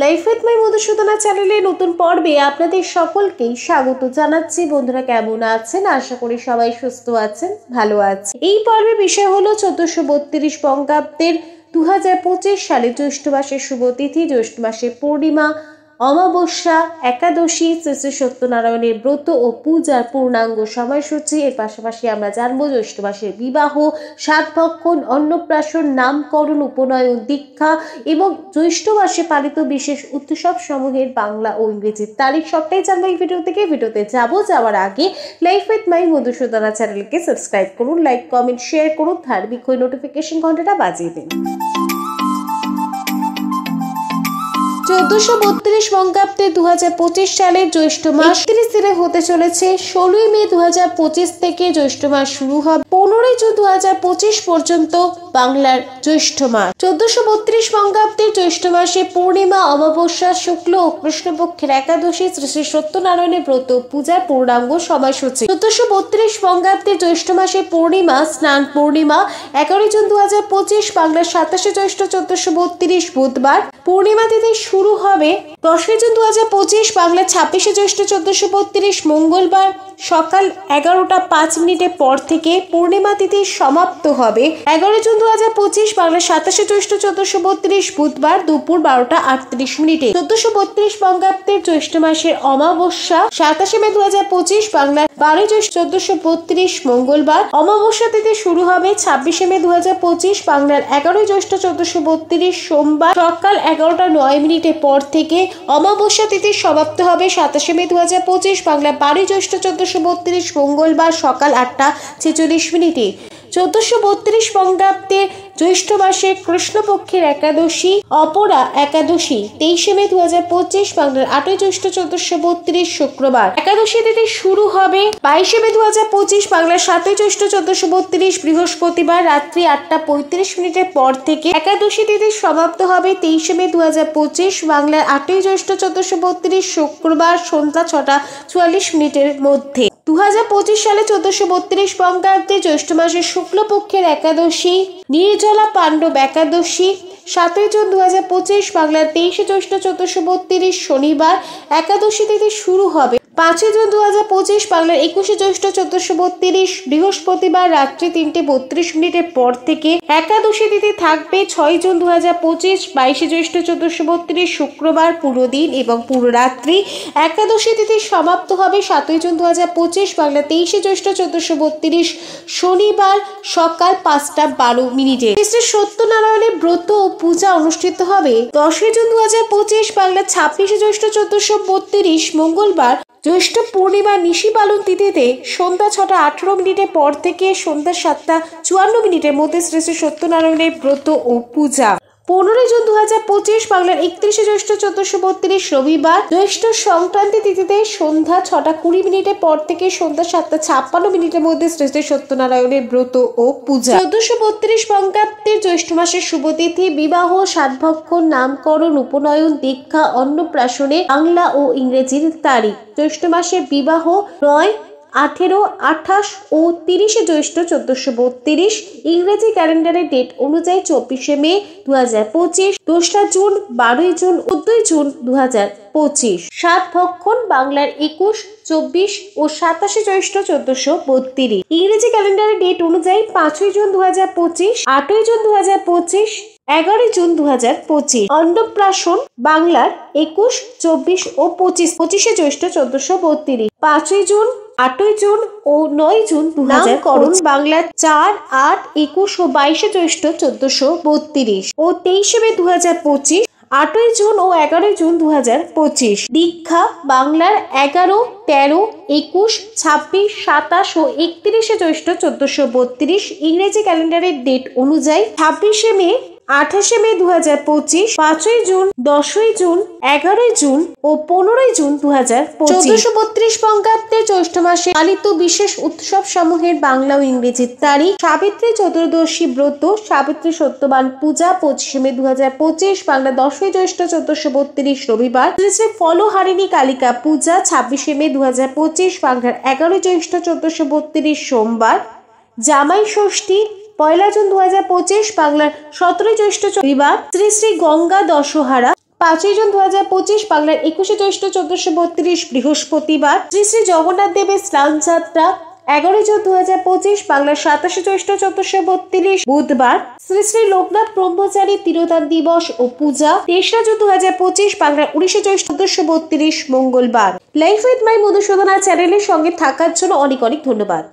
Life with my Madhusudana চ্যানেলে নতুন পর্বে আপনাদের সকলকেই স্বাগত জানাচ্ছি। বন্ধুরা কেমন আছেন? আশা করি সবাই সুস্থ আছেন, ভালো আছেন। এই পর্বের বিষয় হলো 1432 বঙ্গাব্দের 2025 সালে জ্যৈষ্ঠ মাসের শুভ তিথি, জ্যৈষ্ঠ মাসের পূর্ণিমা, অমাবস্যা, একাদশী, শ্রী শ্রী সত্যনারায়ণের ব্রত ও পূজার পূর্ণাঙ্গ সময়সূচি। এর পাশাপাশি আমরা জানবো জ্যৈষ্ঠ মাসের বিবাহ, সাতভক্ষণ, অন্নপ্রাশন, নামকরণ, উপনয়ন, দীক্ষা এবং জ্যৈষ্ঠ মাসে পালিত বিশেষ উৎসব সমূহের বাংলা ও ইংরেজির তারিখ সবটাই জানবো এই ভিডিও থেকে। ভিডিওতে যাওয়ার আগে লাইফ উইথ মাই মধুসূদনা চ্যানেলকে সাবস্ক্রাইব করুন, লাইক, কমেন্ট, শেয়ার করুন, ধার্মিক নোটিফিকেশন ঘন্টাটা বাজিয়ে দিন। 1432 বঙ্গাব্দে 2025 সালের জ্যৈষ্ঠ মাস 31 দিনে হতে চলেছে। 16 মে 2025 থেকে জ্যৈষ্ঠ মাস শুরু হবে। 15 জুন 2025 পর্যন্ত বাংলার জ্যৈষ্ঠ মাস। 1432 বঙ্গাব্দের জ্যৈষ্ঠ মাসে পূর্ণিমা, অমাবস্যা, শুক্ল ও কৃষ্ণপক্ষের একাদশী, শ্রী শ্রী সত্যনারায়ণের ব্রত পূজার পূর্ণাঙ্গ সময়সূচি। 1432 বঙ্গাব্দের জ্যৈষ্ঠ মাসে পূর্ণিমা, স্নান পূর্ণিমা 11 জুন 2025, বাংলার 27 জ্যৈষ্ঠ 1432 বুধবার। পূর্ণিমা তিথি শুরু হবে 10 জুন 2025, বাংলা 26 জ্যৈষ্ঠ 1432 মঙ্গলবার সকাল 11টা 5 পর থেকে। পূর্ণিমা তিথি সমাপ্ত হবে 11 জুন 2025, বাংলা 27 জ্যৈষ্ঠ 1432 বুধবার দুপুর 12টা 38। 1432 বঙ্গাব্দের জ্যৈষ্ঠ মাসের অমাবস্যা 27 মে 2025, বাংলা 12 জ্যৈষ্ঠ 1432 মঙ্গলবার। অমাবস্যা তিথি শুরু হবে 26 মে 2025, বাংলার 11 জ্যৈষ্ঠ 1432 সোমবার সকাল 11টা 9 পর থেকে। অমাবস্যা তিথি সমাপ্ত হবে 27 মে 2025, বাংলা 12 জ্যৈষ্ঠ 1432 মঙ্গলবার সকাল 8টা 46। 1432 বঙ্গাব্দে জ্যৈষ্ঠ মাসে কৃষ্ণপক্ষের একাদশী অপরা একাদশী 23 মে 2025, বাংলার 8 জ্যৈষ্ঠ 1432 শুক্রবার। একাদশী তিথি শুরু হবে 22 মে 2025, বাংলার 7 জ্যৈষ্ঠ 1432 বৃহস্পতিবার রাত্রি 8টা 35 পর থেকে। একাদশী তিথি সমাপ্ত হবে 23 মে 2025, বাংলার 8 জ্যৈষ্ঠ 1432 শুক্রবার সন্ধ্যা 6টা 44 মধ্যে। 2025 সালে 1432 বঙ্গাব্দে জ্যৈষ্ঠ মাসের শুক্লপক্ষের একাদশী নির্জলা পাণ্ডব একাদশী 7 জুন 2025, বাংলার 23 জ্যৈষ্ঠ 1432 শনিবার। একাদশী তিথি শুরু হবে 5 জুন 2025, বাংলার 21 জ্যৈষ্ঠ 1432 বৃহস্পতিবার রাত্রি 3টা 32 পর থেকে। একাদশী তিথি থাকবে 6 জুন 2025, 22 জ্যৈষ্ঠ 1432 শুক্রবার পুরো দিন এবং পুরো রাত্রি। একাদশী তিথি সমাপ্ত হবে 7 জুন 2025, বাংলা 23 জ্যৈষ্ঠ 1432 শনিবার সকাল 5টা 12। শ্রী সত্যনারায়ণের ব্রত ও পূজা অনুষ্ঠিত হবে 10 জুন 2025, বাংলা 26 জ্যৈষ্ঠ 1432 মঙ্গলবার জ্যৈষ্ঠ পূর্ণিমা নিশি পালন তিথিতে সন্ধ্যা 6টা 18 পর থেকে সন্ধ্যা 7টা 54 মধ্যে শ্রী শ্রী সত্যনারায়ণের ব্রত ও পূজা। 15 জুন 2025, বাংলার 31 জ্যৈষ্ঠ 1432 রবিবার জ্যৈষ্ঠ সংক্রান্তি তিথিতে সন্ধ্যা 6টা 20 পর থেকে সন্ধ্যা 7টা 56 মধ্যে শ্রী শ্রী সত্যনারায়ণের ব্রত ও পূজা। 1432 বঙ্গাব্দের জ্যৈষ্ঠ মাসের শুভ তিথি বিবাহ, সাতভক্ষণ, নামকরণ, উপনয়ন, দীক্ষা, অন্নপ্রাশনে বাংলা ও ইংরেজির তারিখ। জ্যৈষ্ঠ মাসের বিবাহ 9, 18, 28 ও 30 জ্যৈষ্ঠ 1432, ইংরেজি ক্যালেন্ডারের ডেট অনুযায়ী 24 মে 2025, 2রা জুন, 12 জুন, 14 জুন 2025। সাতভক্ষণ বাংলার 21, 24 ও 27 জ্যৈষ্ঠ 1432, ইংরেজি ক্যালেন্ডারের ডেট অনুযায়ী 5 জুন 2025, 8 জুন 2025, 11 জুন 2025। অন্নপ্রাশন বাংলার 21, 24 ও 25 জ্যৈষ্ঠ 1432, 5 জুন, 8 জুন ও 9 জুন 2025। বাংলার 4, 8, 21 ও 22 জ্যৈষ্ঠ 1432 ও 23 মে 2025, 8 জুন ও 11 জুন 2025। দীক্ষা বাংলার 11, 13, 21, 26, 27 ও 31 জ্যৈষ্ঠ 1432, ইংরেজি ক্যালেন্ডারের ডেট অনুযায়ী 26 মে, 28 মে 2025, 5 জুন, 10 জুন, 11 জুন ও 15 জুন 2025। 1432 বঙ্গাব্দে জ্যৈষ্ঠ মাসে পালিত বিশেষ উৎসব সমূহের বাংলা ও ইংরেজির তারিখ। সাবিত্রী চতুর্দশী ব্রত, সাবিত্রী সত্যবান পূজা 25 মে 2025, বাংলা 10 জ্যৈষ্ঠ 1432 রবিবার। শ্রী ফলহারিণী কালিকা পূজা 26 মে 2025, বাংলার 11 জ্যৈষ্ঠ 1432 সোমবার। জামাই ষষ্ঠী 1 জুন 2025, বাংলার 17 জ্যৈষ্ঠ রবিবার। শ্রী শ্রী গঙ্গা দশহারা 5ই জুন 2025 বাংলার 21শে জ্যৈষ্ঠ 1432 বৃহস্পতিবার শ্রী শ্রী জগন্নাথ দেবের স্নান যাত্রা। 11ই জুন 2025 বাংলার 27শে জ্যৈষ্ঠ 1432 বুধবার শ্রী শ্রী লোকনাথ ব্রহ্মচারী তিরোধান দিবস ও পূজা। 23রা জুন 2025 বাংলার 19শে জ্যৈষ্ঠ 1432 মঙ্গলবার। লাইফ উইথ মাই মধুসূদনা চ্যানেলের সঙ্গে থাকার জন্য অনেক অনেক ধন্যবাদ।